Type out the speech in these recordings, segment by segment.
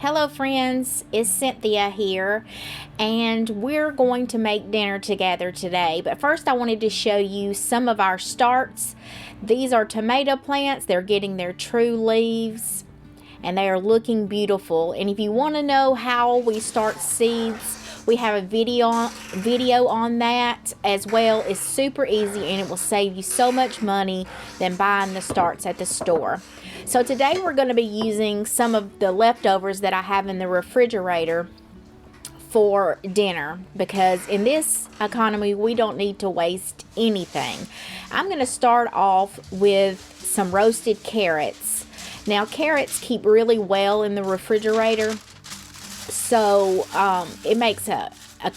Hello friends, it's Cynthia here, and we're going to make dinner together today. But first I wanted to show you some of our starts. These are tomato plants. They're getting their true leaves and they are looking beautiful. And if you want to know how we start seeds, we have a video on that as well. It's super easy and it will save you so much money than buying the starts at the store. So today we're going to be using some of the leftovers that I have in the refrigerator for dinner, because in this economy we don't need to waste anything. I'm going to start off with some roasted carrots. Now carrots keep really well in the refrigerator, so it makes a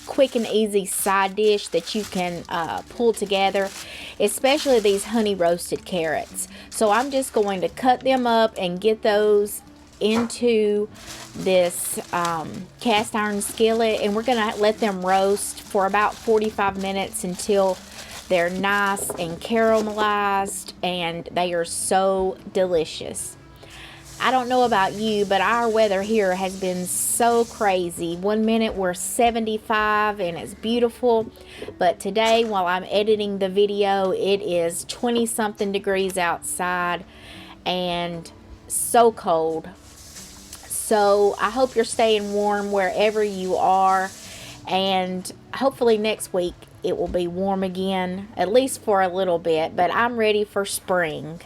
quick and easy side dish that you can pull together, especially these honey roasted carrots. So I'm just going to cut them up and get those into this cast iron skillet, and we're going to let them roast for about 45 minutes until they're nice and caramelized, and they are so delicious. I don't know about you, but our weather here has been so crazy. One minute we're 75 and it's beautiful, but today while I'm editing the video, it is 20 something degrees outside and so cold. So I hope you're staying warm wherever you are, and hopefully next week it will be warm again, at least for a little bit, but I'm ready for spring.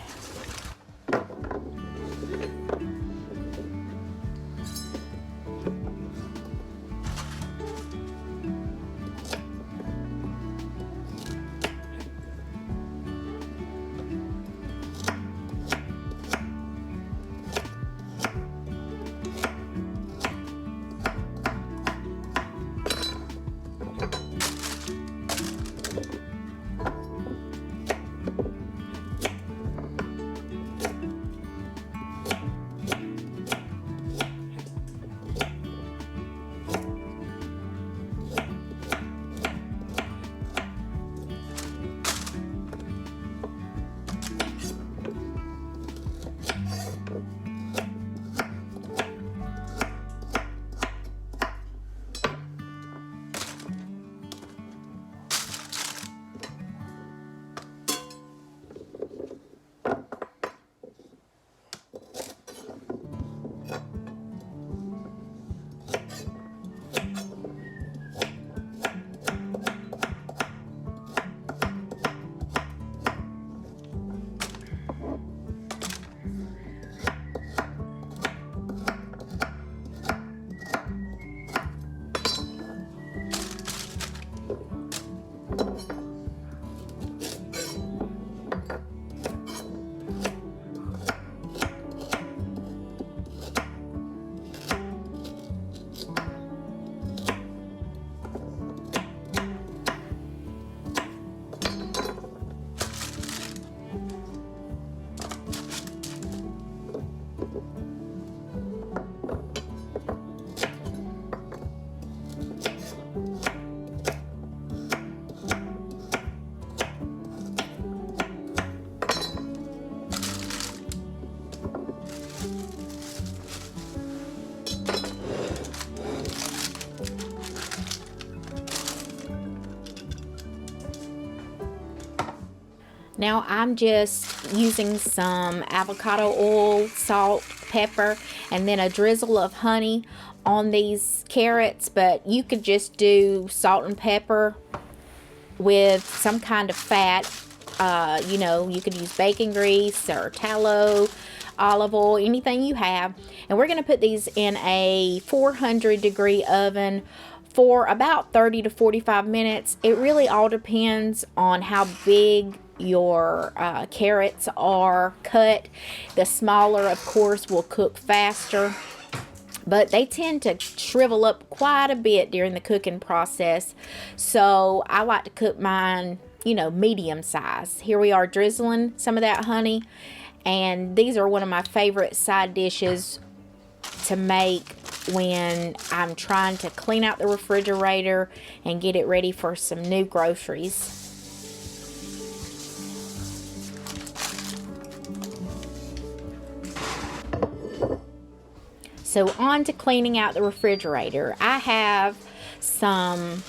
Now I'm just using some avocado oil, salt, pepper, and then a drizzle of honey on these carrots, but you could just do salt and pepper with some kind of fat. You could use bacon grease or tallow, olive oil, anything you have. And we're going to put these in a 400-degree oven for about 30 to 45 minutes. It really all depends on how big your carrots are cut. The smaller, of course, will cook faster, but they tend to shrivel up quite a bit during the cooking process. So I like to cook mine, medium size. Here we are drizzling some of that honey, and these are one of my favorite side dishes to make when I'm trying to clean out the refrigerator and get it ready for some new groceries. So So on to cleaning out the refrigerator. I have some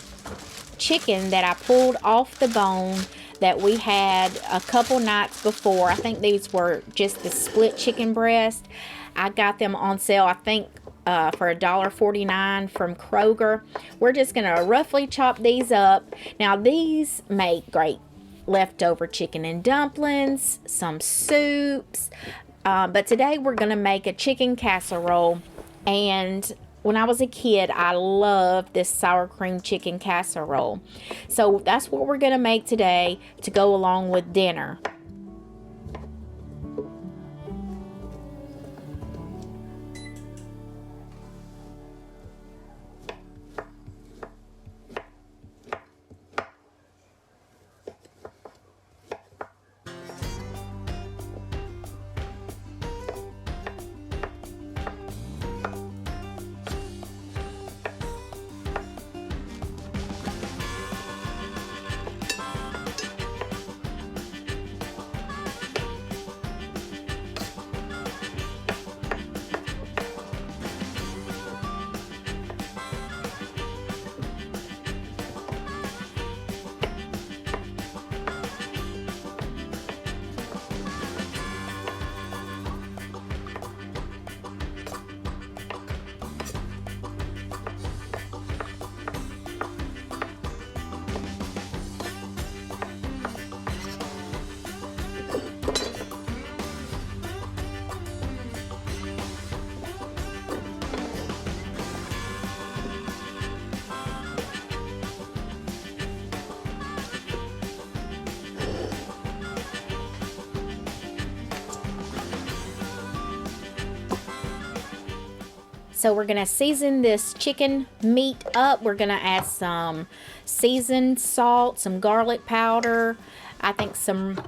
chicken that I pulled off the bone that we had a couple nights before. I think these were just the split chicken breast. I got them on sale, I think, for $1.49 from Kroger. We're just gonna roughly chop these up. Now these make great leftover chicken and dumplings, some soups, but today we're gonna make a chicken casserole. And when I was a kid, I loved this sour cream chicken casserole. So that's what we're gonna make today to go along with dinner. So we're gonna season this chicken meat up. We're gonna add some seasoned salt, some garlic powder, I think some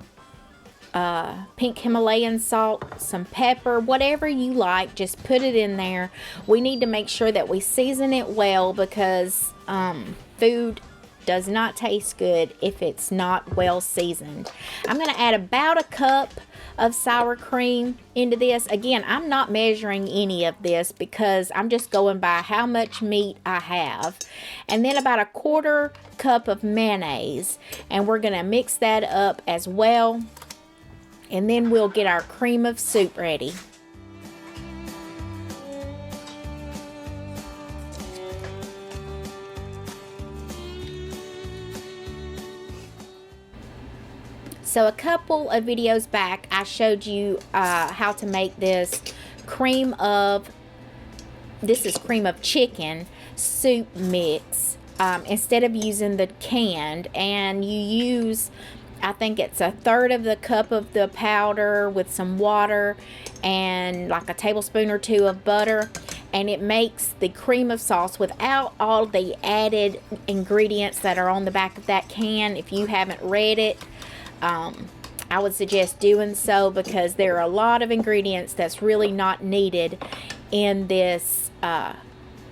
pink Himalayan salt, some pepper, whatever you like, just put it in there. We need to make sure that we season it well because food does not taste good if it's not well seasoned. I'm going to add about a cup of sour cream into this. Again, I'm not measuring any of this because I'm just going by how much meat I have. And then about a quarter cup of mayonnaise, and we're going to mix that up as well. And then we'll get our cream of soup ready. So a couple of videos back, I showed you how to make this cream of chicken soup mix instead of using the canned. And you use, I think it's a third of the cup of the powder with some water and like a tablespoon or two of butter. And it makes the cream of sauce without all the added ingredients that are on the back of that can. If you haven't read it, I would suggest doing so because there are a lot of ingredients that's really not needed in this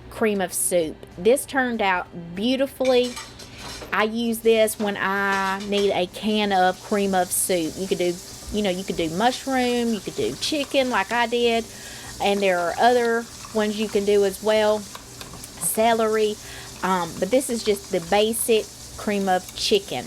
cream of soup. This turned out beautifully. I use this when I need a can of cream of soup. You could do, you could do mushroom, you could do chicken like I did, and there are other ones you can do as well, celery, but this is just the basic cream of chicken.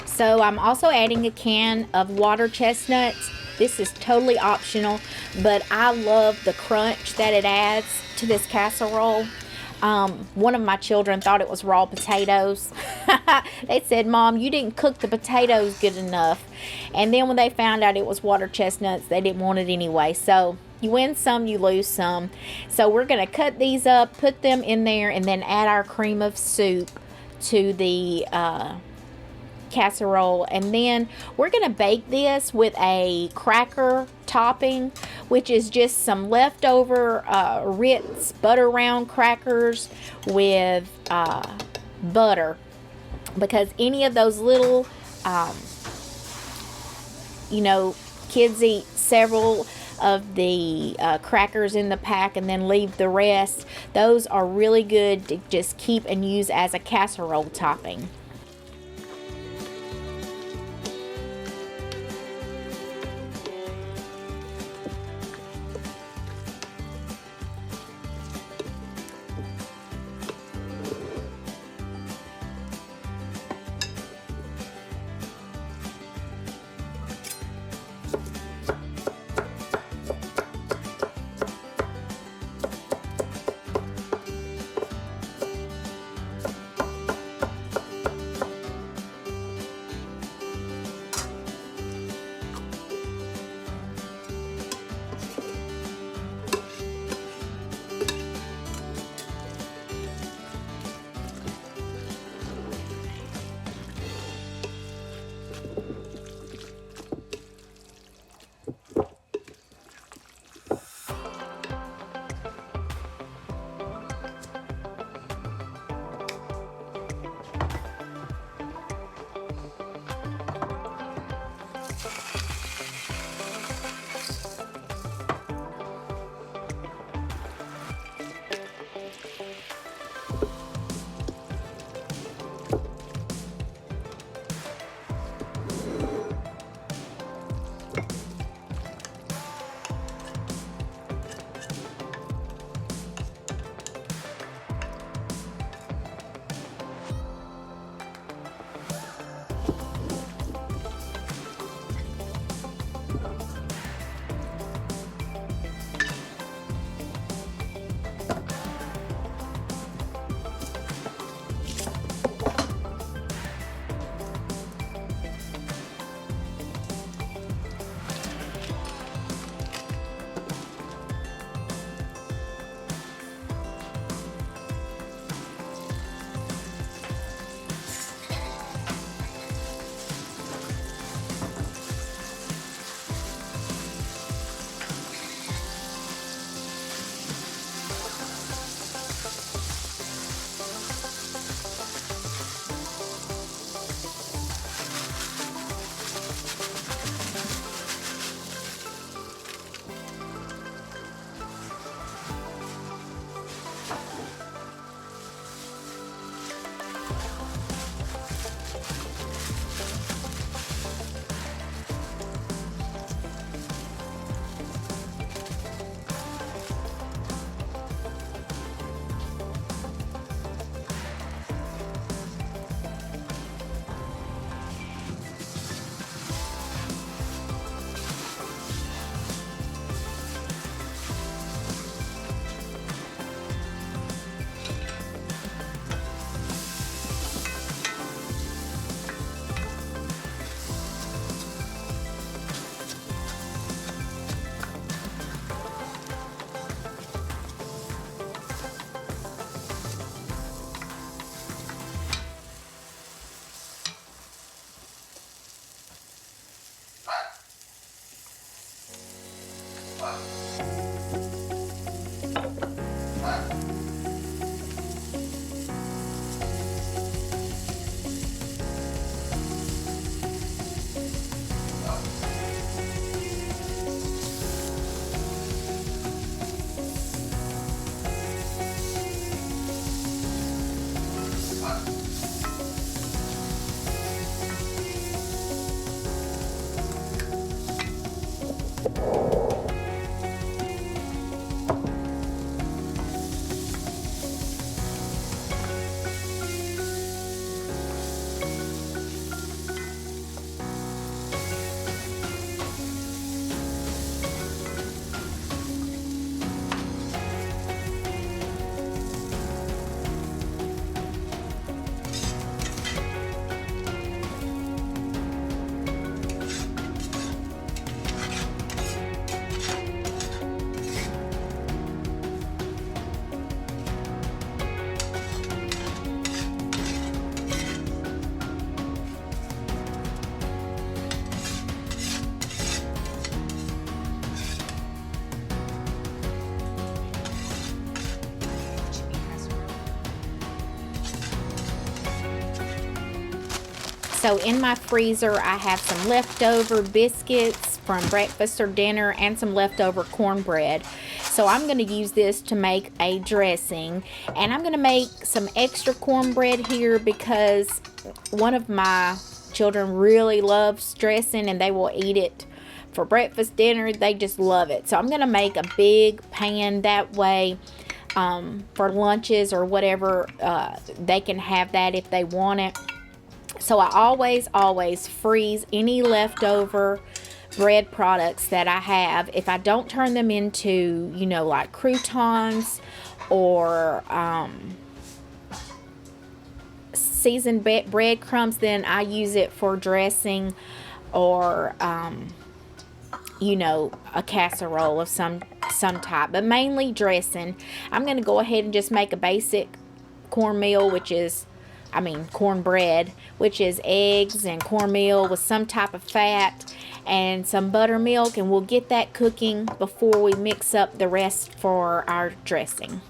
So I'm also adding a can of water chestnuts. This is totally optional, but I love the crunch that it adds to this casserole. One of my children thought it was raw potatoes. They said, "Mom, you didn't cook the potatoes good enough." And then when they found out it was water chestnuts, they didn't want it anyway. So you win some, you lose some. So we're going to cut these up, put them in there, and then add our cream of soup to the casserole. And then we're going to bake this with a cracker topping, which is just some leftover Ritz butter round crackers with butter, because any of those little kids eat several of the crackers in the pack and then leave the rest. Those are really good to just keep and use as a casserole topping. So in my freezer, I have some leftover biscuits from breakfast or dinner and some leftover cornbread. So I'm going to use this to make a dressing, and I'm going to make some extra cornbread here because one of my children really loves dressing and they will eat it for breakfast, dinner. They just love it. So I'm going to make a big pan that way for lunches or whatever. They can have that if they want it. So I always freeze any leftover bread products that I have. If I don't turn them into, you know, like croutons or seasoned breadcrumbs, then I use it for dressing or you know, a casserole of some type, but mainly dressing. I'm going to go ahead and just make a basic cornmeal, cornbread, which is eggs and cornmeal with some type of fat and some buttermilk, and we'll get that cooking before we mix up the rest for our dressing.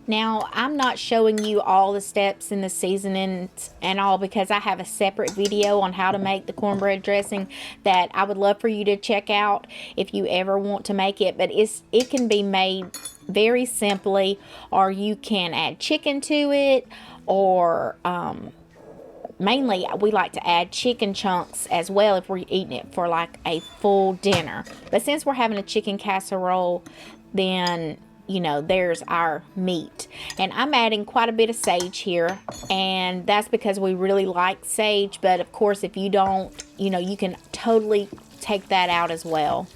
Now, I'm not showing you all the steps in the seasonings and all because I have a separate video on how to make the cornbread dressing that I would love for you to check out if you ever want to make it. But it can be made very simply, or you can add chicken to it, or mainly we like to add chicken chunks as well if we're eating it for like a full dinner. But since we're having a chicken casserole, then you know, there's our meat. And I'm adding quite a bit of sage here, and that's because we really like sage. But of course, if you don't, you know, you can totally take that out as well.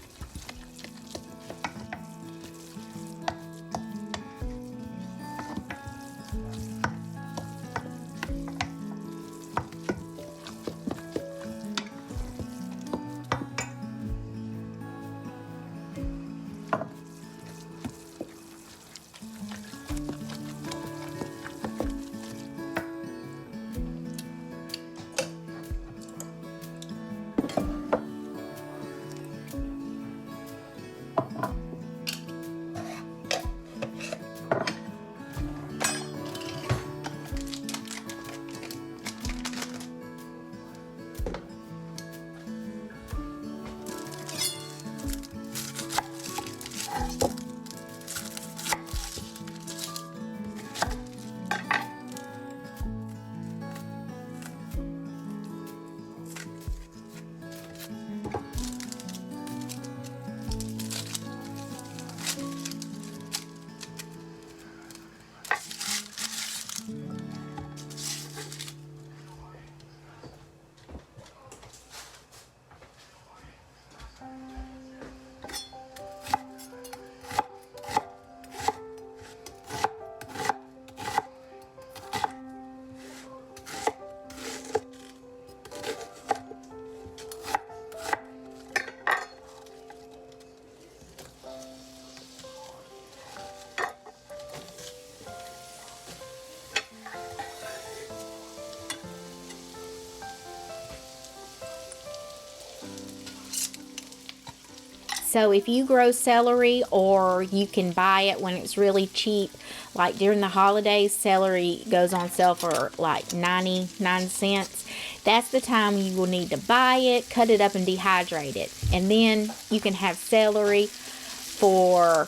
So if you grow celery, or you can buy it when it's really cheap, like during the holidays, celery goes on sale for like 99 cents. That's the time you will need to buy it, cut it up and dehydrate it. And then you can have celery for,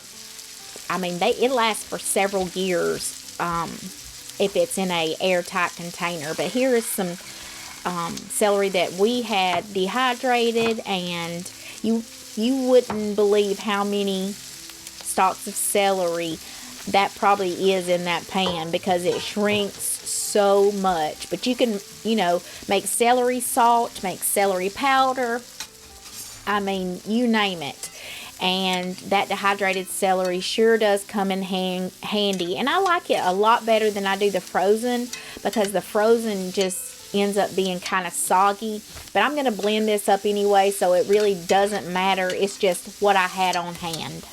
I mean, it lasts for several years if it's in a airtight container. But here is some celery that we had dehydrated, and you wouldn't believe how many stalks of celery that probably is in that pan, because it shrinks so much. But you can, you know, make celery salt, make celery powder, I mean, you name it. And that dehydrated celery sure does come in handy. And I like it a lot better than I do the frozen, because the frozen just ends up being kind of soggy. But I'm going to blend this up anyway, so it really doesn't matter. It's just what I had on hand.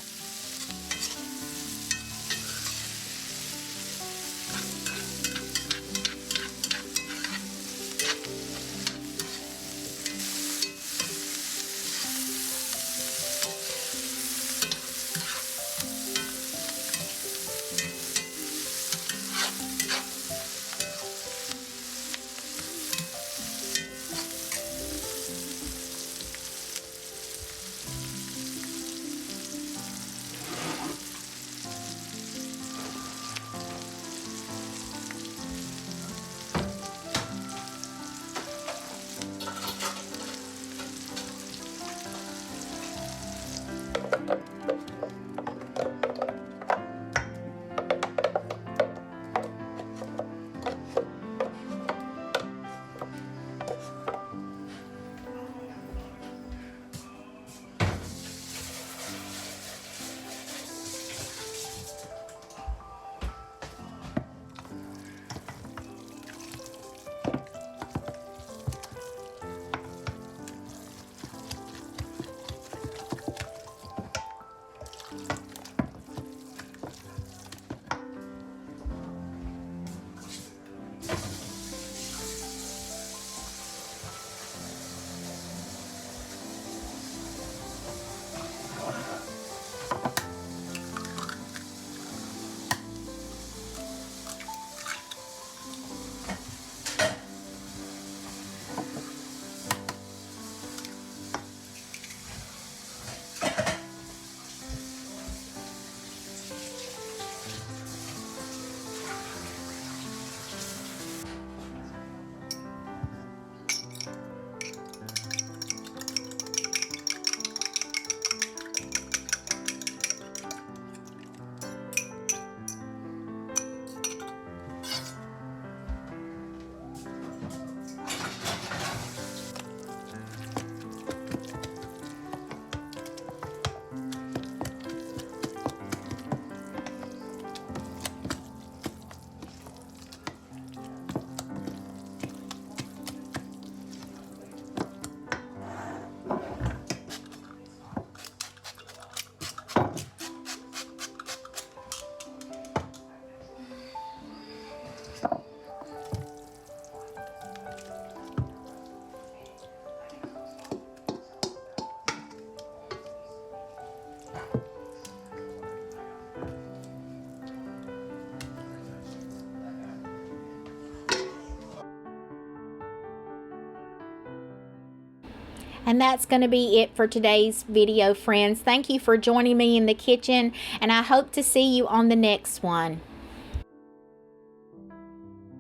And that's going to be it for today's video, friends. Thank you for joining me in the kitchen, and I hope to see you on the next one.